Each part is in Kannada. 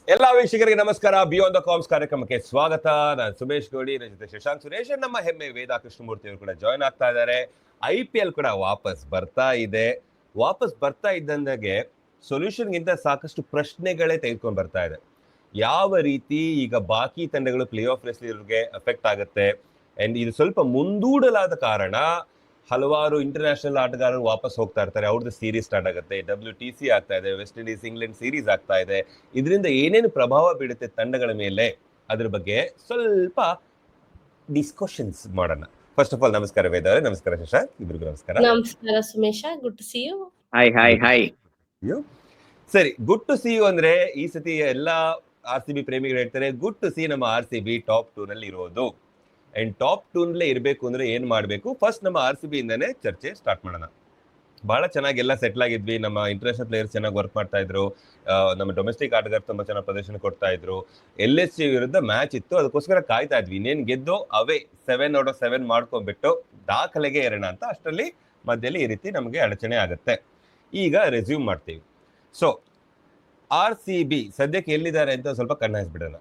ಎಲ್ಲಾ ವೀಕ್ಷಕರಿಗೆ ನಮಸ್ಕಾರ. ಬಿಯಾಂಡ್ ದ ಕಾಮ್ಸ್ ಕಾರ್ಯಕ್ರಮಕ್ಕೆ ಸ್ವಾಗತ. ನಾನು ಸುಮೇಶ್ ಗೌಡಿ, ನನ್ನ ಜೊತೆ ಶಶಾಂಕ್ ಸುರೇಶ್, ನಮ್ಮ ಹೆಮ್ಮೆ ವೇದಾ ಕೃಷ್ಣಮೂರ್ತಿ ಅವರು ಕೂಡ ಜಾಯ್ನ್ ಆಗ್ತಾ ಇದ್ದಾರೆ. IPL ಕೂಡ ವಾಪಸ್ ಬರ್ತಾ ಇದೆ. ವಾಪಸ್ ಬರ್ತಾ ಇದ್ದಂಗೆ ಸೊಲ್ಯೂಷನ್ಗಿಂತ ಸಾಕಷ್ಟು ಪ್ರಶ್ನೆಗಳೇ ತೆಗೆದುಕೊಂಡು ಬರ್ತಾ ಇದೆ. ಯಾವ ರೀತಿ ಈಗ ಬಾಕಿ ತಂಡಗಳು ಪ್ಲೇ ಆಫ್ ರೇಸ್ಗೆ ಎಫೆಕ್ಟ್ ಆಗುತ್ತೆ, ಅಂಡ್ ಇದು ಸ್ವಲ್ಪ ಮುಂದೂಡಲಾದ ಕಾರಣ ಹಲವಾರು ಇಂಟರ್ನ್ಯಾಷನಲ್ ಆಟಗಾರರು ವಾಪಸ್ ಹೋಗ್ತಾ ಇರ್ತಾರೆ. ಅವ್ರದ್ದು ಸೀರೀಸ್ ಸ್ಟಾರ್ಟ್ ಆಗುತ್ತೆ. WTC ಆಗ್ತಾ ಇದೆ, ವೆಸ್ಟ್ ಇಂಡೀಸ್ ಇಂಗ್ಲೆಂಡ್ ಸೀರೀಸ್ ಆಗ್ತಾ ಇದೆ. ಇದರಿಂದ ಏನೇನು ಪ್ರಭಾವ ಬೀಳುತ್ತೆ ತಂಡಗಳ ಮೇಲೆ, ಅದ್ರ ಬಗ್ಗೆ ಸ್ವಲ್ಪ ಡಿಸ್ಕಷನ್ಸ್ ಮಾಡೋಣ. ಫಸ್ಟ್ ಆಫ್ ಆಲ್ ನಮಸ್ಕಾರ ವೇದ ಅವರೇ. ನಮಸ್ಕಾರ ಶಶಾಂಕ್, ಇಬ್ರಿಗೂ ನಮಸ್ಕಾರ. ನಮಸ್ಕಾರ ಸುಮೇಶ, good to see you. Hi. ಸರಿ, ಗುಡ್ ಟು ಸಿ ಯು ಅಂದ್ರೆ ಈ ಸತಿ ಎಲ್ಲಾ RCB ಪ್ರೇಮಿಗಳು ಹೇಳ್ತಾರೆ ಗುಡ್ ಟು ಸಿ ನಮ್ಮ RCB ಟಾಪ್ 2 ನಲ್ಲಿ ಇರೋದು. ಅಂಡ್ ಟಾಪ್ 2 ನಲ್ಲೇ ಇರಬೇಕು ಅಂದ್ರೆ ಏನ್ ಮಾಡ್ಬೇಕು? ಫಸ್ಟ್ ನಮ್ಮ RCB ಇಂದಾನೆ ಚರ್ಚೆ ಸ್ಟಾರ್ಟ್ ಮಾಡೋಣ. ಬಹಳ ಚೆನ್ನಾಗಿ ಎಲ್ಲ ಸೆಟ್ಲ್ ಆಗಿದ್ವಿ. ನಮ್ಮ ಇಂಟರ್ನ್ಯಾಷನಲ್ ಪ್ಲೇಯರ್ಸ್ ಚೆನ್ನಾಗಿ ವರ್ಕ್ ಮಾಡ್ತಾ ಇದ್ರು. ನಮ್ಮ ಡೊಮೆಸ್ಟಿಕ್ ಆಟಗಾರರು ತುಂಬಾ ಚೆನ್ನಾಗಿ ಪ್ರದರ್ಶನ ಕೊಡ್ತಾ ಇದ್ರು. LSG ವಿರುದ್ಧ ಮ್ಯಾಚ್ ಇತ್ತು, ಅದಕ್ಕೋಸ್ಕರ ಕಾಯ್ತಾ ಇದ್ವಿ. ಇನ್ನೇನು ಗೆದ್ದು ಅವೇ 7/7 ಮಾಡ್ಕೊಂಡ್ಬಿಟ್ಟು ದಾಖಲೆಗೆ ಏರೋಣ ಅಂತ. ಅಷ್ಟರಲ್ಲಿ ಮಧ್ಯದಲ್ಲಿ ಈ ರೀತಿ ನಮಗೆ ಅಡಚಣೆ ಆಗುತ್ತೆ. ಈಗ ರೆಸ್ಯೂಮ್ ಮಾಡ್ತೀವಿ. ಸೊ RCB ಸದ್ಯಕ್ಕೆ ಎಲ್ಲಿದ್ದಾರೆ ಅಂತ ಸ್ವಲ್ಪ ಕಣ್ಣಾಯಿಸ್ಬಿಡೋಣ.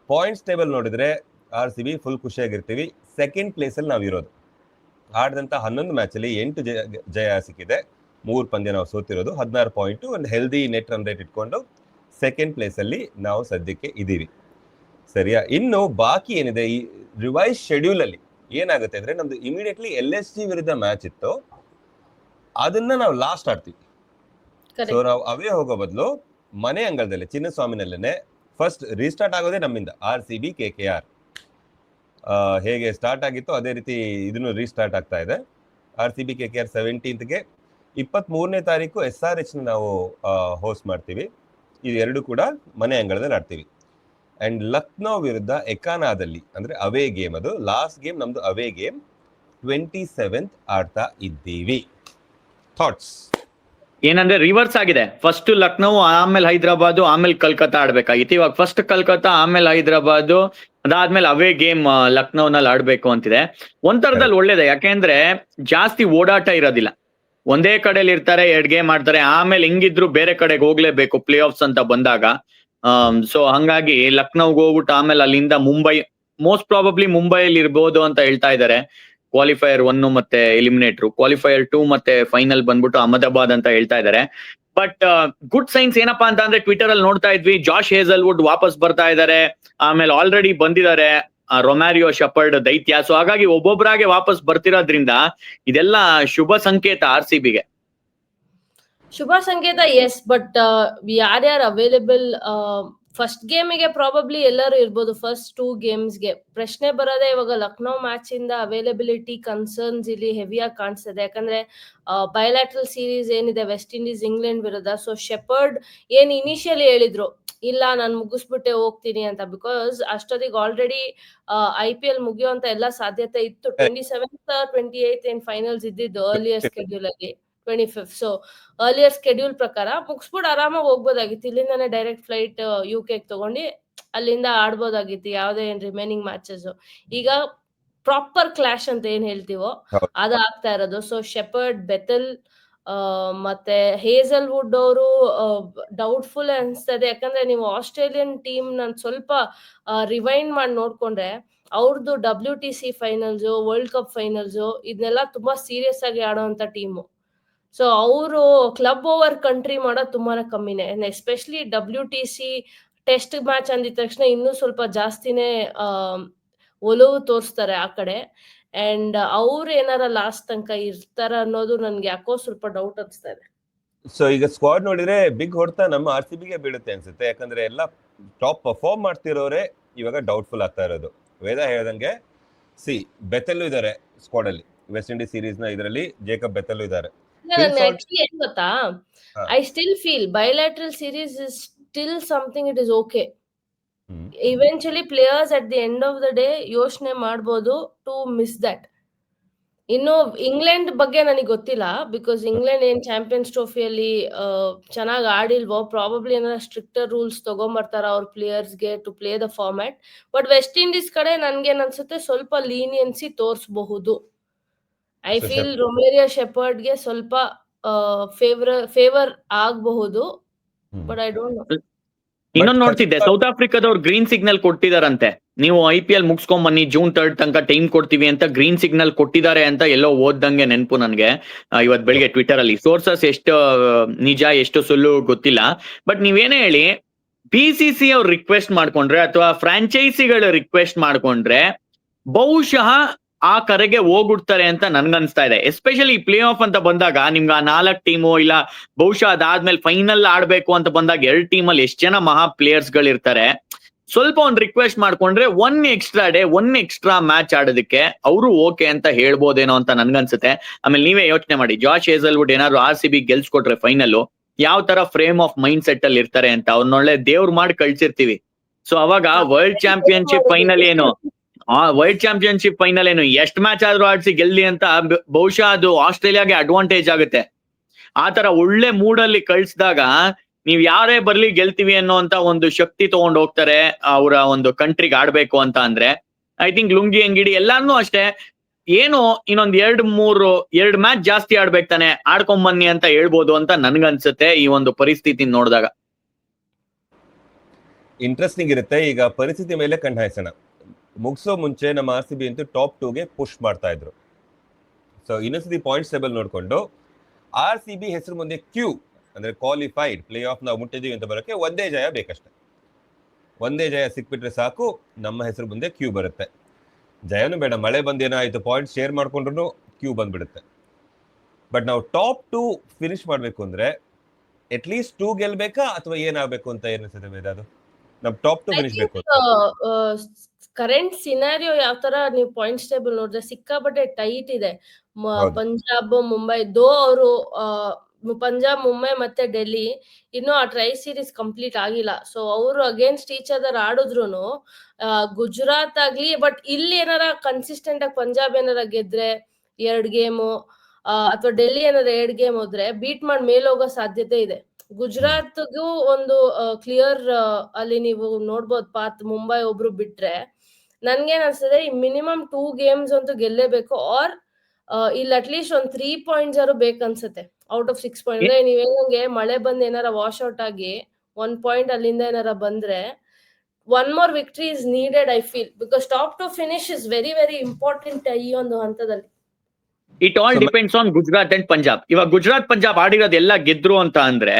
ಪಾಯಿಂಟ್ಸ್ ಟೇಬಲ್ ನೋಡಿದ್ರೆ RCB ಫುಲ್ ಖುಷಿಯಾಗಿರ್ತೀವಿ. ಸೆಕೆಂಡ್ ಪ್ಲೇಸಲ್ಲಿ ನಾವು ಇರೋದು. ಆಡಿದಂಥ 11 ಮ್ಯಾಚಲ್ಲಿ 8 ಜಯ ಸಿಕ್ಕಿದೆ. 3 ಪಂದ್ಯ ನಾವು ಸೋತಿರೋದು. 16 ಪಾಯಿಂಟು, ಒಂದು ಹೆಲ್ದಿ ನೆಟ್ ರನ್ ರೇಟ್ ಇಟ್ಕೊಂಡು ಸೆಕೆಂಡ್ ಪ್ಲೇಸಲ್ಲಿ ನಾವು ಸದ್ಯಕ್ಕೆ ಇದ್ದೀವಿ. ಸರಿಯಾ? ಇನ್ನು ಬಾಕಿ ಏನಿದೆ ಈ ರಿವೈಸ್ ಶೆಡ್ಯೂಲಲ್ಲಿ ಏನಾಗುತ್ತೆ ಅಂದರೆ, ನಮ್ದು ಇಮಿಡಿಯೇಟ್ಲಿ LSG ವಿರುದ್ಧ ಮ್ಯಾಚ್ ಇತ್ತು, ಅದನ್ನ ನಾವು ಲಾಸ್ಟ್ ಆಡ್ತೀವಿ. ಸೊ ನಾವು ಅವೇ ಹೋಗೋ ಬದಲು ಮನೆ ಅಂಗಳದಲ್ಲಿ ಚಿನ್ನಸ್ವಾಮಿನಲ್ಲೇ ಫಸ್ಟ್ ರೀಸ್ಟಾರ್ಟ್ ಆಗೋದೇ ನಮ್ಮಿಂದ. RCB KKR ಹೇಗೆ ಸ್ಟಾರ್ಟ್ ಆಗಿತ್ತು ಅದೇ ರೀತಿ ಇದನ್ನು ರೀಸ್ಟಾರ್ಟ್ ಆಗ್ತಾ ಇದೆ. RCB KKR 17th 23ನೇ ತಾರೀಕು SRH ನಾವು ಹೋಸ್ಟ್ ಮಾಡ್ತೀವಿ. ಇದು ಎರಡು ಕೂಡ ಮನೆ ಅಂಗಳದಲ್ಲಿ ಆಡ್ತೀವಿ. ಅಂಡ್ ಲಕ್ನೋ ವಿರುದ್ಧ ಎಕಾನಾದಲ್ಲಿ ಅಂದ್ರೆ ಅವೇ ಗೇಮ್, ಅದು ಲಾಸ್ಟ್ ಗೇಮ್ ನಮ್ದು ಅವೇ ಗೇಮ್. 27th ಆಡ್ತಾ ಇದ್ದೀವಿ. ಥಾಟ್ಸ್ ಏನಂದ್ರೆ ರಿವರ್ಸ್ ಆಗಿದೆ. ಫಸ್ಟ್ ಲಕ್ನೋ, ಆಮೇಲೆ ಹೈದರಾಬಾದ್, ಆಮೇಲೆ ಕಲ್ಕತ್ತಾ ಆಡ್ಬೇಕಾಗಿತ್ತು. ಇವಾಗ ಫಸ್ಟ್ ಕಲ್ಕತ್ತಾ, ಆಮೇಲೆ ಹೈದರಾಬಾದ್, ಅದಾದ್ಮೇಲೆ ಅವೇ ಗೇಮ್ ಲಕ್ನೋನಲ್ಲಿ ಆಡ್ಬೇಕು ಅಂತಿದೆ. ಒಂಥರದಲ್ಲಿ ಒಳ್ಳೇದೆ, ಯಾಕೆಂದ್ರೆ ಜಾಸ್ತಿ ಓಡಾಟ ಇರೋದಿಲ್ಲ. ಒಂದೇ ಕಡೆಯಲ್ಲಿ ಇರ್ತಾರೆ, 2 ಗೇಮ್ ಆಡ್ತಾರೆ, ಆಮೇಲೆ ಹೆಂಗಿದ್ರು ಬೇರೆ ಕಡೆಗೆ ಹೋಗ್ಲೇಬೇಕು ಪ್ಲೇ ಆಫ್ಸ್ ಅಂತ ಬಂದಾಗ. ಸೊ ಹಂಗಾಗಿ ಲಕ್ನೋಗೆ ಹೋಗ್ಬಿಟ್ಟು ಆಮೇಲೆ ಅಲ್ಲಿಂದ ಮುಂಬೈ, ಮೋಸ್ಟ್ ಪ್ರಾಬಬ್ಲಿ ಮುಂಬೈಯಲ್ಲಿ ಇರ್ಬೋದು ಅಂತ ಹೇಳ್ತಾ ಇದ್ದಾರೆ. ಕ್ವಾಲಿಫೈಯರ್ 1 ಮತ್ತೆ ಎಲಿಮಿನೇಟರ್, ಕ್ವಾಲಿಫೈಯರ್ 2 ಮತ್ತೆ ಫೈನಲ್ ಬಂದ್ಬಿಟ್ಟು ಅಹಮದಾಬಾದ್ ಅಂತ ಹೇಳ್ತಾ ಇದ್ದಾರೆ. ಬಟ್ ಗುಡ್ ಸೈನ್ಸ್ ಏನಪ್ಪಾ ಅಂತ ಅಂದ್ರೆ, ಟ್ವಿಟರ್ ಅಲ್ಲಿ ನೋಡ್ತಾ ಇದ್ವಿ, ಜಾಶ್ ಹೇಸಲ್ವುಡ್ ವಾಪಸ್ ಬರ್ತಾ ಇದ್ದಾರೆ. ಆಮೇಲೆ ಆಲ್ರೆಡಿ ಬಂದಿದ್ದಾರೆ ರೊಮ್ಯಾರಿಯೋ ಶೆಪರ್ಡ್ ದೈತ್ಯ. ಸೊ ಹಾಗಾಗಿ ಒಬ್ಬೊಬ್ಬರಾಗೆ ವಾಪಸ್ ಬರ್ತಿರೋದ್ರಿಂದ ಇದೆಲ್ಲ ಶುಭ ಸಂಕೇತ RCBಗೆ. ಶುಭ ಸಂಕೇತ, ಎಸ್. ಬಟ್ ಯಾರ್ಯಾರು ಅವೈಲೇಬಲ್ ಫಸ್ಟ್ ಗೇಮಿಗೆ ಪ್ರಾಬಬ್ಲಿ ಎಲ್ಲರೂ ಇರ್ಬೋದು. ಫಸ್ಟ್ 2 ಗೇಮ್ಸ್ಗೆ ಪ್ರಶ್ನೆ ಬರೋದೇ ಇವಾಗ ಲಕ್ನೋ ಮ್ಯಾಚ್ ಇಂದ ಅವೈಲಬಿಲಿಟಿ ಕನ್ಸರ್ನ್ಸ್ ಇಲ್ಲಿ ಹೆವಿಯಾಗಿ ಕಾಣಿಸ್ತದೆ. ಯಾಕಂದ್ರೆ ಬಯಲ್ಯಾಟ್ರಲ್ ಸೀರೀಸ್ ಏನಿದೆ ವೆಸ್ಟ್ ಇಂಡೀಸ್ ಇಂಗ್ಲೆಂಡ್ ವಿರುದ್ಧ, ಸೊ ಶೆಪರ್ಡ್ ಏನ್ ಇನಿಷಿಯಲಿ ಹೇಳಿದ್ರು ಇಲ್ಲ ನಾನು ಮುಗಿಸ್ಬಿಟ್ಟೆ ಹೋಗ್ತೀನಿ ಅಂತ, ಬಿಕಾಸ್ ಅಷ್ಟೊತ್ತಿಗೆ ಆಲ್ರೆಡಿ IPL ಮುಗಿಯುವಂತ ಎಲ್ಲ ಸಾಧ್ಯತೆ ಇತ್ತು. 27th 28th ಏನ್ ಫೈನಲ್ಸ್ ಇದ್ದಿದ್ದು ಅರ್ಲಿಯರ್ ಸ್ಕೆಡ್ಯೂಲ್ ಅಲ್ಲಿ 25th. ಸೊ ಅರ್ಲಿಯರ್ ಸ್ಕೆಡ್ಯೂಲ್ ಪ್ರಕಾರ ಮುಗಿಸ್ಬಿಟ್ಟು ಆರಾಮಾಗಿ ಹೋಗ್ಬೋದಾಗಿತ್ತು. ಇಲ್ಲಿಂದಾನೆ ಡೈರೆಕ್ಟ್ ಫ್ಲೈಟ್ UK ತಗೊಂಡು ಅಲ್ಲಿಂದ ಆಡ್ಬೋದಾಗಿತ್ತು ಯಾವುದೇ ಏನ್ ರಿಮೈನಿಂಗ್ ಮ್ಯಾಚಸ್. ಈಗ ಪ್ರಾಪರ್ ಕ್ಲಾಶ್ ಅಂತ ಏನ್ ಹೇಳ್ತೀವೋ ಅದು ಆಗ್ತಾ ಇರೋದು. ಸೊ ಶೆಪರ್ಡ್, ಬೆಥೆಲ್ ಮತ್ತೆ ಹೇಸಲ್ವುಡ್ ಅವರು ಡೌಟ್ಫುಲ್ ಅನ್ಸ್ತದೆ. ಯಾಕಂದ್ರೆ ನೀವು ಆಸ್ಟ್ರೇಲಿಯನ್ ಟೀಮ್ ನಾನು ಸ್ವಲ್ಪ ರಿವೈಂಡ್ ಮಾಡಿ ನೋಡ್ಕೊಂಡ್ರೆ ಅವ್ರದ್ದು WTC finals, world cup finals ಇದನ್ನೆಲ್ಲ ತುಂಬಾ ಸೀರಿಯಸ್ ಆಗಿ ಆಡೋಂತ ಟೀಮು. ಸೊ ಅವರು ಕ್ಲಬ್ ಓವರ್ ಕಂಟ್ರಿ ಮಾಡೋದು ತುಂಬಾನೇ ಕಮ್ಮಿನೇ. ಎಸ್ಪೆಷಲಿ WTC ಟೆಸ್ಟ್ ಮ್ಯಾಚ್ ಅಂದಿದ ತಕ್ಷಣ ಇನ್ನೂ ಸ್ವಲ್ಪ ಜಾಸ್ತಿನೇ ಒಲವು ತೋರಿಸ್ತಾರೆ ಆ ಕಡೆ. ಅಂಡ್ ಅವ್ರು ಏನಾರ ಲಾಸ್ಟ್ ತನಕ ಇರ್ತಾರ ಅನ್ನೋದು ನನ್ಗೆ ಯಾಕೋ ಸ್ವಲ್ಪ ಡೌಟ್ ಅನ್ಸ್ತಾ ಇದೆ. ಸೊ ಈಗ ಸ್ಕ್ವಾಡ್ ನೋಡಿದ್ರೆ ಬಿಗ್ ಹೊಡ್ತಾ ನಮ್ಮ RCBಗೆ ಬೀಳುತ್ತೆ ಅನ್ಸುತ್ತೆ. ಯಾಕಂದ್ರೆ ಎಲ್ಲ ಟಾಪ್ ಪರ್ಫಾರ್ಮ್ ಮಾಡ್ತಿರೋರೆ ಇವಾಗ ಡೌಟ್ಫುಲ್ ಆಗ್ತಾ ಇರೋದು. ವೇದ ಹೇಳ್ದಂಗೆ ಬೆಥೆಲ್ ಇದ್ದಾರೆ ಸ್ಕ್ವಾಡ್ ಅಲ್ಲಿ. ವೆಸ್ಟ್ ಇಂಡೀಸ್ ಸೀರೀಸ್ ನ ಇದರಲ್ಲಿ ಜೇಕಬ್ ಬೆಥೆಲ್ ಇದ್ದಾರೆ. ಏನ್ ಗೊತ್ತಾ, I still feel bilateral series is still something, it is okay. Eventually players at the end of the day ಯೋಚನೆ ಮಾಡ್ಬೋದು ಟು ಮಿಸ್ ದಟ್. ಇನ್ನು ಇಂಗ್ಲೆಂಡ್ ಬಗ್ಗೆ ನನಗೆ ಗೊತ್ತಿಲ್ಲ, ಬಿಕಾಸ್ ಇಂಗ್ಲೆಂಡ್ ಏನ್ ಚಾಂಪಿಯನ್ಸ್ ಟ್ರೋಫಿಯಲ್ಲಿ ಚೆನ್ನಾಗಿ ಆಡಿಲ್ವೋ, ಪ್ರಾಬಬ್ಲಿ ಏನಾರ ಸ್ಟ್ರಿಕ್ಟರ್ ರೂಲ್ಸ್ ತಗೊಂಡ್ಬರ್ತಾರ ಅವ್ರ ಪ್ಲೇಯರ್ಸ್ಗೆ to play the format. But West Indies ಕಡೆ ನನ್ಗೇನ್ ಅನ್ಸುತ್ತೆ ಸ್ವಲ್ಪ ಲೀನಿಯನ್ಸಿ ತೋರಿಸಬಹುದು. ಐ ಫೀಲ್ ರೊಮೇರಿಯೋ ಶೆಪರ್ಡ್ಗೆ ಸ್ವಲ್ಪ ಫೇವರ್ ಆಗಬಹುದು, ಬಟ್ ಐ ಡೋಂಟ್ ನೋ. ಇನ್ನೊಂದು ನೋಡ್ತಿದ್ದೆ, ಸೌತ್ ಆಫ್ರಿಕಾದವ್ರು ಗ್ರೀನ್ ಸಿಗ್ನಲ್ ಕೊಟ್ಟಿದಾರಂತೆ. ನೀವು IPL ಮುಗಿಸ್ಕೊಂಡ್ ಬನ್ನಿ, June 3 ತನಕ ಟೈಮ್ ಕೊಡ್ತೀವಿ ಅಂತ ಗ್ರೀನ್ ಸಿಗ್ನಲ್ ಕೊಟ್ಟಿದ್ದಾರೆ ಅಂತ ಎಲ್ಲೋ ಓದ್ದಂಗೆ ನೆನಪು ನನ್ಗೆ ಇವತ್ ಬೆಳಿಗ್ಗೆ ಟ್ವಿಟರ್ ಅಲ್ಲಿ. ಸೋರ್ಸಸ್ ಎಷ್ಟು ನಿಜ ಎಷ್ಟು ಸುಳ್ಳು ಗೊತ್ತಿಲ್ಲ. ಬಟ್ ನೀವೇನೇ ಹೇಳಿ, BCC ಅವ್ರು ರಿಕ್ವೆಸ್ಟ್ ಮಾಡ್ಕೊಂಡ್ರೆ ಅಥವಾ ಫ್ರಾಂಚೈಸಿಗಳು ರಿಕ್ವೆಸ್ಟ್ ಮಾಡ್ಕೊಂಡ್ರೆ ಬಹುಶಃ ಆ ಕರೆಗೆ ಹೋಗ್ಬಿಡ್ತಾರೆ ಅಂತ ನನ್ಗನ್ಸ್ತಾ ಇದೆ. ಎಸ್ಪೆಷಲಿ ಪ್ಲೇ ಆಫ್ ಅಂತ ಬಂದಾಗ ನಿಮ್ಗೆ ಆ 4 ಟೀಮು ಇಲ್ಲ ಬಹುಶಃ ಅದಾದ್ಮೇಲೆ ಫೈನಲ್ ಆಡ್ಬೇಕು ಅಂತ ಬಂದಾಗ 2 ಟೀಮಲ್ಲಿ ಎಷ್ಟು ಜನ ಮಹಾ ಪ್ಲೇಯರ್ಸ್ ಗಳಿರ್ತಾರೆ. ಸ್ವಲ್ಪ ಒಂದು ರಿಕ್ವೆಸ್ಟ್ ಮಾಡ್ಕೊಂಡ್ರೆ 1 ಎಕ್ಸ್ಟ್ರಾ ಡೇ 1 ಎಕ್ಸ್ಟ್ರಾ ಮ್ಯಾಚ್ ಆಡೋದಕ್ಕೆ ಅವರು ಓಕೆ ಅಂತ ಹೇಳ್ಬೋದೇನೋ ಅಂತ ನನ್ಗನ್ಸುತ್ತೆ. ಆಮೇಲೆ ನೀವೇ ಯೋಚನೆ ಮಾಡಿ, ಜಾಶ್ ಹೇಸಲ್ವುಡ್ ಏನಾದ್ರು RCB ಗೆಲ್ಸ್ಕೊಟ್ರೆ ಫೈನಲ್ ಯಾವ ತರ ಫ್ರೇಮ್ ಆಫ್ ಮೈಂಡ್ ಸೆಟ್ ಅಲ್ಲಿ ಇರ್ತಾರೆ ಅಂತ ಅವ್ರನ್ನೊಳ್ಳೆ ದೇವ್ರು ಮಾಡಿ ಕಳ್ಸಿರ್ತೀವಿ. ಸೊ ಅವಾಗ ವರ್ಲ್ಡ್ ಚಾಂಪಿಯನ್ಶಿಪ್ ಫೈನಲ್ ಏನು ಎಷ್ಟ್ ಮ್ಯಾಚ್ ಆದ್ರೂ ಆಡ್ಸಿ ಗೆಲ್ಲಿ ಅಂತ ಬಹುಶಃ ಅದು ಆಸ್ಟ್ರೇಲಿಯಾಗೆ ಅಡ್ವಾಂಟೇಜ್ ಆಗುತ್ತೆ. ಆ ತರ ಒಳ್ಳೆ ಮೂಡಲ್ಲಿ ಕಳ್ಸಿದಾಗ ನೀವ್ ಯಾರೇ ಬರ್ಲಿ ಗೆಲ್ತೀವಿ ಅನ್ನೋಂತ ಒಂದು ಶಕ್ತಿ ತಗೊಂಡ್ ಹೋಗ್ತಾರೆ ಅವರ ಒಂದು ಕಂಟ್ರಿಗೆ ಆಡ್ಬೇಕು ಅಂತ ಅಂದ್ರೆ. ಐ ಥಿಂಕ್ ಲುಂಗಿ ಅಂಗಿಡಿ ಎಲ್ಲಾನು ಅಷ್ಟೇ, ಏನು ಇನ್ನೊಂದ್ 2 ಮ್ಯಾಚ್ ಜಾಸ್ತಿ ಆಡ್ಬೇಕು ತಾನೆ, ಆಡ್ಕೊಂಡ್ ಬನ್ನಿ ಅಂತ ಹೇಳ್ಬೋದು ಅಂತ ನನ್ಗನ್ಸುತ್ತೆ ಈ ಒಂದು ಪರಿಸ್ಥಿತಿ ನೋಡಿದಾಗ. ಇಂಟ್ರೆಸ್ಟಿಂಗ್ ಇರುತ್ತೆ. ಈಗ ಪರಿಸ್ಥಿತಿ ಮೇಲೆ ಕಣ್ಣು ಹಾಯಿಸೋಣ. ಮುಗಿಸೋ ಮುಂಚೆ ನಮ್ಮ RCB ಅಂತೂ ಟಾಪ್ 2ಗೆ ಪುಷ್ ಮಾಡ್ತಾ ಇದ್ರು. ಸೊ ಇನ್ನೊಂದ್ಸತಿ ಪಾಯಿಂಟ್ಸ್ ಟೇಬಲ್ ನೋಡ್ಕೊಂಡು RCB ಹೆಸರು ಮುಂದೆ ಕ್ಯೂ ಅಂದ್ರೆ ಕ್ವಾಲಿಫೈಡ್ ಪ್ಲೇ ಆಫ್ ನಾವು ಮುಟ್ಟಿದೀವಿ ಅಂತ ಬರೋಕ್ಕೆ ಒಂದೇ ಜಯ ಬೇಕಷ್ಟೆ. ಒಂದೇ ಜಯ ಸಿಕ್ಬಿಟ್ರೆ ಸಾಕು, ನಮ್ಮ ಹೆಸರು ಮುಂದೆ ಕ್ಯೂ ಬರುತ್ತೆ. ಜಯನೂ ಬೇಡ, ಮಳೆ ಬಂದೇನಾಯ್ತು ಪಾಯಿಂಟ್ಸ್ ಶೇರ್ ಮಾಡ್ಕೊಂಡ್ರು ಕ್ಯೂ ಬಂದ್ಬಿಡುತ್ತೆ. ಬಟ್ ನಾವು ಟಾಪ್ 2 ಫಿನಿಶ್ ಮಾಡ್ಬೇಕು ಅಂದ್ರೆ ಅಟ್ಲೀಸ್ಟ್ 2 ಗೆಲ್ಬೇಕಾ ಅಥವಾ ಏನಾಗಬೇಕು ಅಂತ ಏನಿಸುತ್ತೆ ವೇದ? ಅದು ನಮ್ ಟಾಪ್ 2 ಫಿನಿಶ್ ಬೇಕು. ಕರೆಂಟ್ ಸಿನಾರಿಯೋ ಯಾವ ತರ ನೀವು ಪಾಯಿಂಟ್ಸ್ ಟೇಬಲ್ ನೋಡಿದ್ರೆ ಸಿಕ್ಕಾಪಟ್ಟೆ ಟೈಟ್ ಇದೆ. ಪಂಜಾಬ್ ಮುಂಬೈ ಅವರು ಪಂಜಾಬ್ ಮುಂಬೈ ಮತ್ತೆ ಡೆಲ್ಲಿ ಇನ್ನು ಆ ಟ್ರೈ ಸೀರೀಸ್ ಕಂಪ್ಲೀಟ್ ಆಗಿಲ್ಲ. ಸೊ ಅವರು ಅಗೇನ್ಸ್ಟ್ ಈಚ್ ಅದರ್ ಆಡಿದ್ರು ಗುಜರಾತ್ ಆಗ್ಲಿ, ಬಟ್ ಇಲ್ಲಿ ಏನಾರ ಕನ್ಸಿಸ್ಟೆಂಟ್ ಆಗಿ ಪಂಜಾಬ್ ಏನಾರ ಗೆದ್ರೆ 2 ಗೇಮು ಅಥವಾ ಡೆಲ್ಲಿ ಏನಾರ 2 ಗೇಮ್ ಹೋದ್ರೆ ಬೀಟ್ ಮಾಡಿ ಮೇಲೋಗೋ ಸಾಧ್ಯತೆ ಇದೆ. ಗುಜರಾತ್ಗೂ ಒಂದು ಕ್ಲಿಯರ್ ಅಲ್ಲಿ ನೀವು ನೋಡ್ಬೋದು ಪಾತ್. ಮುಂಬೈ ಒಬ್ರು ಬಿಟ್ರೆ ನನ್ಗೇನ್ ಅನ್ಸ್ತದೆ ಮಿನಿಮಮ್ 2 ಗೇಮ್ಸ್ ಅಂತೂ ಗೆಲ್ಲೇಬೇಕು. ಆರ್ ಇಲ್ಲಿ ಅಟ್ಲೀಸ್ಟ್ ಒಂದ್ 3 ಪಾಯಿಂಟ್ಸ್ ಆರು ಬೇಕನ್ಸುತ್ತೆ ಔಟ್ ಆಫ್ 6 ಪಾಯಿಂಟ್. ಅಂದ್ರೆ ನೀವ್ ಹೇಳಂಗೆ ಮಳೆ ಬಂದ್ ಏನಾರ ವಾಶ್ ಔಟ್ ಆಗಿ 1 ಪಾಯಿಂಟ್ ಅಲ್ಲಿಂದ ಏನಾರ ಬಂದ್ರೆ 1 more victory is needed, I feel, because top 2 finish is very very important ಈ ಒಂದು ಹಂತದಲ್ಲಿ. It all depends on Gujarat and Punjab. ಇವಾಗ ಗುಜರಾತ್ ಪಂಜಾಬ್ ಆಡಿರೋದು ಎಲ್ಲ ಗೆದ್ರು ಅಂತ ಅಂದ್ರೆ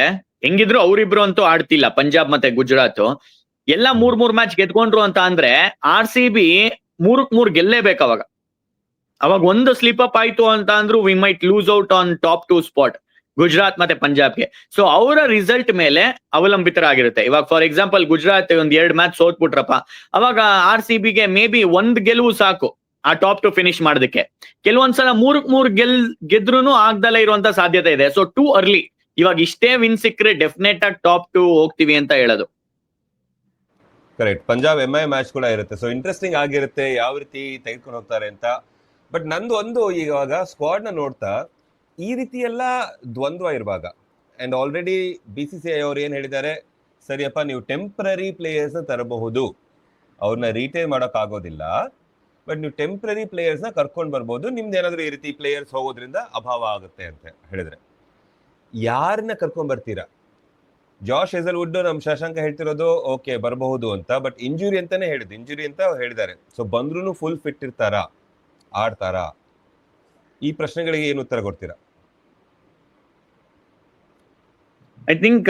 ಹೆಂಗಿದ್ರು ಅವ್ರಿಬ್ರು ಅಂತೂ ಆಡ್ತಿಲ್ಲ, ಪಂಜಾಬ್ ಮತ್ತೆ ಗುಜರಾತ್ ಎಲ್ಲ 3 ಮ್ಯಾಚ್ ಗೆದ್ಕೊಂಡ್ರು ಅಂತ ಅಂದ್ರೆ RCB 3 ಗೆಲ್ಲೇಬೇಕು. ಅವಾಗ ಒಂದು ಸ್ಲಿಪ್ ಅಪ್ ಆಯ್ತು ಅಂತ ಅಂದ್ರೂ we might lose out on top 2 spot Gujarat ಮತ್ತೆ ಪಂಜಾಬ್ಗೆ. ಸೊ ಅವರ ರಿಸಲ್ಟ್ ಮೇಲೆ ಅವಲಂಬಿತರಾಗಿರುತ್ತೆ. ಇವಾಗ ಫಾರ್ ಎಕ್ಸಾಂಪಲ್ ಗುಜರಾತ್ 2 ಮ್ಯಾಚ್ ಸೋತ್ಬಿಟ್ರಪ್ಪ, ಅವಾಗ RCBಗೆ ಮೇ ಬಿ 1 ಗೆಲುವು ಸಾಕು ಆ ಟಾಪ್ 2 ಫಿನಿಶ್ ಮಾಡೋದಕ್ಕೆ. ಕೆಲವೊಂದ್ಸಲ 3 ಗೆದ್ರೂ ಆಗ್ದಲೇ ಇರುವಂತ ಸಾಧ್ಯತೆ ಇದೆ. So too early. ಇವಾಗ ಇಷ್ಟೇ ವಿನ್ ಸಿಕ್ಕರೆ ಡೆಫಿನೆಟ್ ಆಗಿ ಟಾಪ್ 2 ಹೋಗ್ತೀವಿ ಅಂತ ಹೇಳೋದು ಕರೆಕ್ಟ್. ಪಂಜಾಬ್ MI ಮ್ಯಾಚ್ ಕೂಡ ಇರುತ್ತೆ. ಸೊ ಇಂಟ್ರೆಸ್ಟಿಂಗ್ ಆಗಿರುತ್ತೆ ಯಾವ ರೀತಿ ತೆಗೆದುಕೊಂಡು ಹೋಗ್ತಾರೆ ಅಂತ. ಬಟ್ ನಂದು ಒಂದು ಇವಾಗ ಸ್ಕ್ವಾಡ್ ನ ನೋಡ್ತಾ ಈ ರೀತಿ ಎಲ್ಲ ದ್ವಂದ್ವ ಇರುವಾಗ ಅಂಡ್ ಆಲ್ರೆಡಿ BCCI ಅವ್ರು ಏನ್ ಹೇಳಿದ್ದಾರೆ, ಸರಿಯಪ್ಪ ನೀವು ಟೆಂಪ್ರರಿ ಪ್ಲೇಯರ್ಸ್ ನ ತರಬಹುದು, ಅವ್ರನ್ನ ರಿಟೈನ್ ಮಾಡಕ್ ಆಗೋದಿಲ್ಲ, ಬಟ್ ನೀವು ಟೆಂಪ್ರರಿ ಪ್ಲೇಯರ್ಸ್ ನ ಕರ್ಕೊಂಡು ಬರ್ಬೋದು, ನಿಮ್ದು ಏನಾದ್ರು ಈ ರೀತಿ ಪ್ಲೇಯರ್ಸ್ ಹೋಗೋದ್ರಿಂದ ಅಭಾವ ಆಗುತ್ತೆ ಅಂತ ಹೇಳಿದ್ರೆ ಯಾರನ್ನ ಕರ್ಕೊಂಡ್ ಬರ್ತೀರಾ? ಜಾಶ್ ಹೇಸಲ್ವುಡ್ ನಮ್ ಶಶಾಂಕ ಹೇಳ್ತಿರೋದು ಓಕೆ ಬರಬಹುದು ಅಂತ, ಬಟ್ ಇಂಜುರಿ ಅಂತಾನೆ ಹೇಳಿದ್ದು, ಇಂಜುರಿ ಅಂತ ಹೇಳಿದ್ದಾರೆ. ಸೊ ಬಂದ್ರೂ ಫುಲ್ ಫಿಟ್ ಇರ್ತಾರಾ, ಆಡ್ತಾರಾ? ಈ ಪ್ರಶ್ನೆಗಳಿಗೆ ಏನು ಉತ್ತರ ಕೊಡ್ತೀರಾ? ಐ ಥಿಂಕ್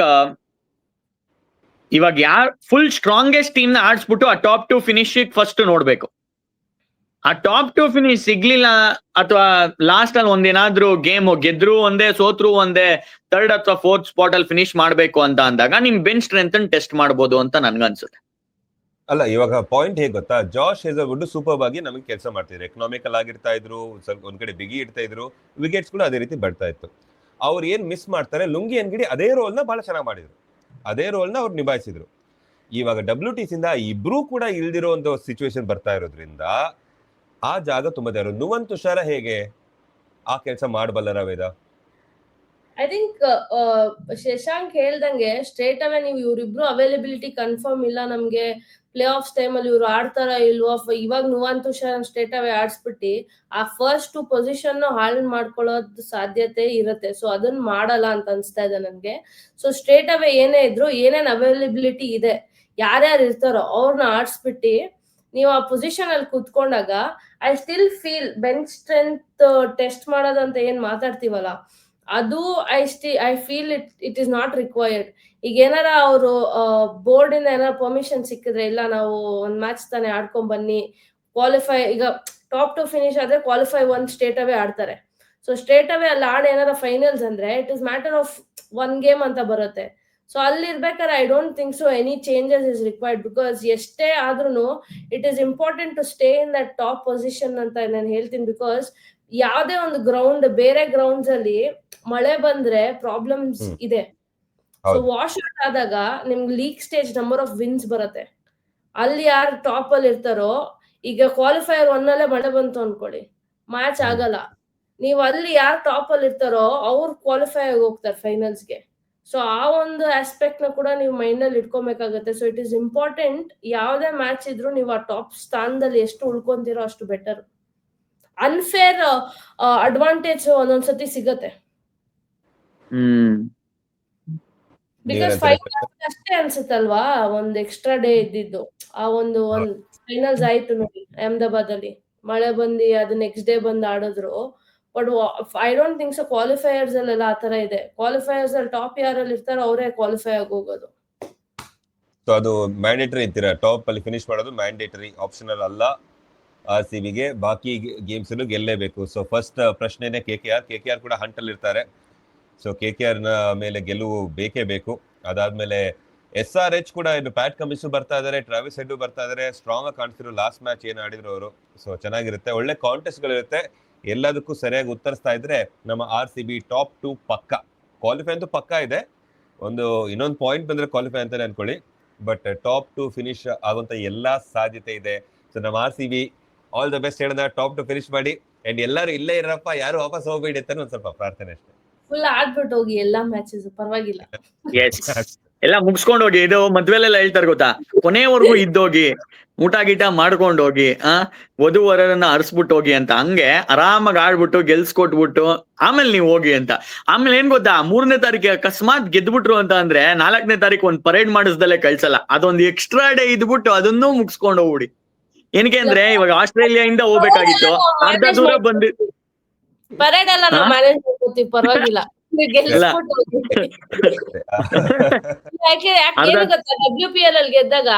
ಇವಾಗ ಯಾರು ಫುಲ್ ಸ್ಟ್ರಾಂಗೆಸ್ಟ್ ಟೀಮ್ ನ ಆಡ್ಸ್ಬಿಟ್ಟು ಆ ಟಾಪ್ 2 ಫಿನಿಶ್ ಫಸ್ಟ್ ನೋಡ್ಬೇಕು. ಆ ಟಾಪ್ 2 ಫಿನಿಶ್ ಸಿಗ್ಲಿಲ್ಲ ಅಥವಾ ಲಾಸ್ಟ್ ಅಲ್ಲಿ ಒಂದೇನಾದ್ರೂ ಗೇಮ್ ಗೆದ್ರು ಒಂದೇ ಸೋತ್ರು ಒಂದೇ 3rd ಅಥವಾ 4th ಸ್ಪಾಟ್ ಅಲ್ಲಿ ಫಿನಿಶ್ ಮಾಡ್ಬೇಕು ಅಂತ ಅಂದಾಗ ನಿಮ್ ಬೆಂಚ್ ಸ್ಟ್ರೆಂತ್ ಟೆಸ್ಟ್ ಮಾಡ್ಬೋದು ಅಂತ ನನ್ಗನ್ಸುತ್ತೆ. ಅಲ್ಲ, ಇವಾಗ ಪಾಯಿಂಟ್ ಹೇಗೆ ಗೊತ್ತಾ, ಜಾಶ್ ಹೇಸಲ್ವುಡ್ ಸೂಪರ್ ಆಗಿ ನಮಗೆ ಕೆಲಸ ಮಾಡ್ತಿದ್ರು, ಎಕನಾಮಿಕಲ್ ಆಗಿರ್ತಾ ಇದ್ರು, ಸ್ವಲ್ಪ ಒಂದ್ ಕಡೆ ಬಿಗಿ ಇಡ್ತಾ ಇದ್ರು, ವಿಕೆಟ್ಸ್ ಕೂಡ ಅದೇ ರೀತಿ ಬರ್ತಾ ಇತ್ತು. ಅವ್ರು ಏನ್ ಮಿಸ್ ಮಾಡ್ತಾರೆ, ಲುಂಗಿ ಅಂಗಡಿ ಅದೇ ರೋಲ್ ನ ಬಹಳ ಚೆನ್ನಾಗಿ ಮಾಡಿದ್ರು, ಅದೇ ರೋಲ್ ನ ಅವ್ರು ನಿಭಾಯಿಸಿದ್ರು. ಇವಾಗ WTC ಇಂದ ಇಬ್ರು ಕೂಡ ಇಲ್ದಿರೋ ಒಂದು ಸಿಚುವೇಶನ್ ಬರ್ತಾ ಇರೋದ್ರಿಂದ ಆ ಜಾಗ ತುಂಬದೇ ಇರೋದು. ನುವನ್ ತುಷಾರ ಹೇಗೆ ಆ ಕೆಲಸ ಮಾಡಬಲ್ಲರ ವೇದ? ಐ ಥಿಂಕ್ ಶಶಾಂಕ್ ಹೇಳ್ದಂಗೆ ಸ್ಟ್ರೇಟ್ ಅವೇ ನೀವು ಇವ್ರಿಬ್ರು ಅವೈಲಬಿಲಿಟಿ ಕನ್ಫರ್ಮ್ ಇಲ್ಲ ನಮ್ಗೆ ಪ್ಲೇ ಆಫ್ಸ್ ಟೈಮ್ ಅಲ್ಲಿ ಇವ್ರು ಆಡ್ತಾರ ಇಲ್ವಾ, ಇವಾಗ ನುವಾನ್ ತುಷಾರ್ ಸ್ಟ್ರೇಟ್ ಅವೇ ಆಡ್ಸ್ಬಿಟ್ಟು ಆ ಫಸ್ಟ್ 2 ಪೊಸಿಷನ್ ಹಾಳು ಮಾಡ್ಕೊಳ್ಳೋದ್ ಸಾಧ್ಯತೆ ಇರುತ್ತೆ. ಸೊ ಅದನ್ನ ಮಾಡಲ್ಲ ಅಂತ ಅನ್ಸ್ತಾ ಇದೆ ನನ್ಗೆ. ಸೊ ಸ್ಟ್ರೇಟ್ ಅವೇ ಏನೇ ಇದ್ರು ಏನೇನ್ ಅವೈಲಬಿಲಿಟಿ ಇದೆ ಯಾರ್ಯಾರು ಇರ್ತಾರೋ ಅವ್ರನ್ನ ಆಡ್ಸ್ಬಿಟ್ಟು ನೀವು ಆ ಪೊಸಿಷನ್ ಅಲ್ಲಿ ಕುತ್ಕೊಂಡಾಗ I still feel bench strength test ಮಾಡೋದಂತ ಏನ್ ಮಾತಾಡ್ತೀವಲ್ಲ ಅದು I feel it is not required. ಈಗ ಏನಾರ ಅವರು ಬೋರ್ಡ್ ಇಂದ ಏನಾರ ಪರ್ಮಿಷನ್ ಸಿಕ್ಕಿದ್ರೆ ಇಲ್ಲ ನಾವು ಒಂದ್ ಮ್ಯಾಚ್ ತಾನೇ ಆಡ್ಕೊಂಡ್ ಬನ್ನಿ, ಕ್ವಾಲಿಫೈ ಈಗ ಟಾಪ್ 2 ಫಿನಿಶ್ ಆದ್ರೆ ಕ್ವಾಲಿಫೈ 1 ಸ್ಟೇಟ್ ಅವೇ ಆಡ್ತಾರೆ. ಸೊ ಸ್ಟೇಟ್ ಅವೇ ಅಲ್ಲಿ ಆಡ್ ಏನಾರ ಫೈನಲ್ಸ್ ಅಂದ್ರೆ it is matter of 1 game ಅಂತ ಬರುತ್ತೆ. ಸೊ ಅಲ್ಲಿ ಇರ್ಬೇಕಾದ್ರೆ I don't think so any changes is required, because ಎಷ್ಟೇ ಆದ್ರೂ it is important to stay in that top position ಅಂತ ನಾನು ಹೇಳ್ತೀನಿ. ಬಿಕಾಸ್ ಯಾವ್ದೇ ಒಂದು ಗ್ರೌಂಡ್ ಬೇರೆ ಗ್ರೌಂಡ್ಸ್ ಅಲ್ಲಿ ಮಳೆ ಬಂದ್ರೆ ಪ್ರಾಬ್ಲಮ್ಸ್ ಇದೆ. ಸೊ ವಾಶ್ ಔಟ್ ಆದಾಗ ನಿಮ್ಗೆ league stage number of wins ಬರುತ್ತೆ. ಅಲ್ಲಿ ಯಾರು ಟಾಪ್ ಅಲ್ಲಿ ಇರ್ತಾರೋ, ಈಗ ಕ್ವಾಲಿಫೈಯರ್ 1 ಅಲ್ಲೇ ಮಳೆ ಬಂತು ಅನ್ಕೊಳ್ಳಿ, ಮ್ಯಾಚ್ ಆಗಲ್ಲ. ನೀವು ಅಲ್ಲಿ ಯಾರು ಟಾಪ್ ಅಲ್ಲಿ ಇರ್ತಾರೋ ಅವ್ರು ಕ್ವಾಲಿಫೈ ಆಗಿ ಹೋಗ್ತಾರೆ ಫೈನಲ್ಸ್ಗೆ. ಸೊ ಆ ಒಂದು ಆಸ್ಪೆಕ್ಟ್ ನ ಕೂಡ ನೀವು ಮೈಂಡ್ ಅಲ್ಲಿ ಇಟ್ಕೊಬೇಕಾಗತ್ತೆ. ಸೊ ಇಟ್ ಇಸ್ ಇಂಪಾರ್ಟೆಂಟ್ ಯಾವ್ದೇ ಮ್ಯಾಚ್ ಇದ್ರು ನೀವು ಆ ಟಾಪ್ ಸ್ಥಾನದಲ್ಲಿ ಎಷ್ಟು ಉಳ್ಕೊಂತೀರೋ ಅಷ್ಟು ಬೆಟರ್. ಅನ್ಫೇರ್ ಅಡ್ವಾಂಟೇಜ್ ಒಂದೊಂದ್ಸತಿ ಸಿಗತ್ತೆ. ಬಿಕಾಸ್ ಫೈನಲ್ಸ್ ಅಷ್ಟೇ ಅನ್ಸುತ್ತಲ್ವಾ ಒಂದ್ ಎಕ್ಸ್ಟ್ರಾ ಡೇ ಇದ್ದಿದ್ದು. ಆ ಒಂದು ಫೈನಲ್ಸ್ ಆಯ್ತು ನೋಡಿ ಅಹಮದಾಬಾದ್ ಅಲ್ಲಿ, ಮಳೆ ಬಂದು ಅದು ನೆಕ್ಸ್ಟ್ ಡೇ ಬಂದು ಆಡಿದ್ರು. But I don't think so qualifiers ಅಲ್ಲೆಲ್ಲ ಆತರ ಇದೆ. ಕ್ವಾಲಿಫೈಯರ್ಸ್ ಅಲ್ಲಿ ಟಾಪ್ ಯಾರಲ್ಲಿ ಇರ್ತಾರೋ ಅವರೇ ಕ್ವಾಲಿಫೈ ಆಗಿ ಹೋಗೋದು. ಸೊ ಅದು ಮ್ಯಾಂಡೇಟರಿ ಇರ್ತೀರಾ, ಟಾಪ್ ಅಲ್ಲಿ ಫಿನಿಶ್ ಮಾಡೋದು ಮ್ಯಾಂಡೇಟರಿ, ಆಪ್ಷನಲ್ ಅಲ್ಲ. RCB ಗೆ ಬಾಕಿ ಗೇಮ್ಸ್ ಗೆಲ್ಲೇಬೇಕು. ಸೊ ಫಸ್ಟ್ ಪ್ರಶ್ನೆನೇ KKR ಕೂಡ ಹಂಟ್ ಅಲ್ಲಿ ಇರ್ತಾರೆ. ಸೊ KKR ನ ಮೇಲೆ ಗೆಲುವು ಬೇಕೇ ಬೇಕು. ಅದಾದ್ಮೇಲೆ SRH ಕೂಡ ಇನ್ನು ಪ್ಯಾಟ್ ಕಮಿನ್ಸು ಬರ್ತಾ ಇದಾರೆ, ಟ್ರಾವಿಸ್ ಹೆಡ್ ಬರ್ತಾ ಇದಾರೆ. ಸ್ಟ್ರಾಂಗ್ ಆಗಿ ಕಾಣಿಸ್ತಿರೋ ಲಾಸ್ಟ್ ಮ್ಯಾಚ್ ಏನ್ ಆಡಿದ್ರು ಅವರು. ಸೊ ಚೆನ್ನಾಗಿರುತ್ತೆ, ಒಳ್ಳೆ ಕಾಂಟೆಸ್ಟ್ ಗಳಿರುತ್ತೆ. ಎಲ್ಲದಕ್ಕೂ ಸರಿಯಾಗಿ ಉತ್ತರಿಸ್ತಾ ಇದ್ರೆ ನಮ್ಮ RCB ಟಾಪ್ 2 ಪಕ್ಕ. ಕ್ವಾಲಿಫೈ ಅಂತೂ ಪಕ್ಕ ಇದೆ, ಇನ್ನೊಂದು ಪಾಯಿಂಟ್ ಬಂದ್ರೆ ಕ್ವಾಲಿಫೈ ಅಂತಾನೆ ಅನ್ಕೊಳ್ಳಿ. ಬಟ್ ಟಾಪ್ 2 ಫಿನಿಶ್ ಆಗುವಂತ ಎಲ್ಲಾ ಸಾಧ್ಯತೆ ಇದೆ. ಸೊ ನಮ್ಮ RCB ಆಲ್ ದ ಬೆಸ್ಟ್ ಹೇಳೋಣ, ಟಾಪ್ 2 ಫಿನಿಶ್ ಮಾಡಿ. ಅಂಡ್ ಎಲ್ಲರೂ ಇಲ್ಲೇ ಇರಪ್ಪ, ಯಾರು ವಾಪಸ್ ಹೋಗ್ಬೇಡಿ ಅಂತ ಒಂದ್ ಸ್ವಲ್ಪ ಪ್ರಾರ್ಥನೆ ಅಷ್ಟೇ. ಫುಲ್ ಆಡ್ಬಿಟ್ಟು ಹೋಗಿ ಎಲ್ಲಾ ಮ್ಯಾಚಸ್, ಪರವಾಗಿಲ್ಲ. ಎಲ್ಲ ಮುಗಿಸ್ಕೊಂಡು ಹೋಗಿ. ಇದು ಮದ್ವೆಲೆಲ್ಲ ಹೇಳ್ತಾರೆ ಗೊತ್ತಾ, ಕೊನೆವರೆಗೂ ಇದ್ದೋಗಿ, ಊಟ ಗೀಟ ಮಾಡ್ಕೊಂಡು ಹೋಗಿ, ವಧುವರನ್ನ ಹರಿಸ್ಬಿಟ್ಟು ಹೋಗಿ ಅಂತ. ಹಂಗೆ ಆರಾಮಾಗಿ ಆಡ್ಬಿಟ್ಟು ಗೆಲ್ಸ್ಕೊಟ್ಬಿಟ್ಟು ಆಮೇಲೆ ನೀವು ಹೋಗಿ ಅಂತ. ಆಮೇಲೆ ಏನ್ ಗೊತ್ತಾ, 3ನೇ ತಾರೀಕು ಅಕಸ್ಮಾತ್ ಗೆದ್ಬಿಟ್ರು ಅಂತ ಅಂದ್ರೆ 4ನೇ ತಾರೀಕು ಒಂದ್ ಪರೇಡ್ ಮಾಡಿಸ್ದಲ್ಲೇ ಕಳ್ಸಲ್ಲ. ಅದೊಂದು ಎಕ್ಸ್ಟ್ರಾ ಡೇ ಇದ್ಬಿಟ್ಟು ಅದನ್ನೂ ಮುಗಿಸ್ಕೊಂಡು ಹೋಗ್ಬಿಡಿ. ಏನಕ್ಕೆ ಅಂದ್ರೆ ಇವಾಗ ಆಸ್ಟ್ರೇಲಿಯಾ ಇಂದ ಹೋಗ್ಬೇಕಾಗಿತ್ತು, ಅರ್ಧ ದೂರ ಬಂದಿ ಪರೇಡ್ ಎಲ್ಲ ನಾವು ಮ್ಯಾನೇಜ್ ಮಾಡ್ಕೊತೀವಿ, ಪರವಾಗಿಲ್ಲ. ಏನು ಗೊತ್ತಾ, WPL ಅಲ್ಲಿ ಗೆದ್ದಾಗ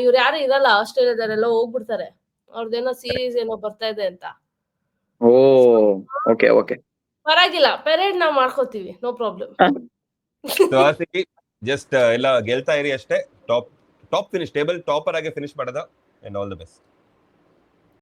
ಇವ್ರು ಯಾರು ಇರಲ್ಲ, ಆಸ್ಟ್ರೇಲಿಯಾದವರೆಲ್ಲ ಹೋಗ್ಬಿಡ್ತಾರೆ. ಅವ್ರದ್ದೇನೋ ಸೀರೀಸ್ ಏನೋ ಬರ್ತಾ ಇದೆ ಅಂತ. ಪರವಾಗಿಲ್ಲ, ಪರೇಡ್ ನಾವ್ ಮಾಡ್ಕೋತೀವಿ, ನೋ ಪ್ರಾಬ್ಲಮ್. ಜಸ್ಟ್ ಎಲ್ಲ ಗೆಲ್ತಾ ಇರಿ ಅಷ್ಟೇ. ಟಾಪ್ ಫಿನಿಶ್, ಟೇಬಲ್ ಟಾಪರ್ ಆಗಿ ಫಿನಿಶ್ ಮಾಡೋದ. And all the best.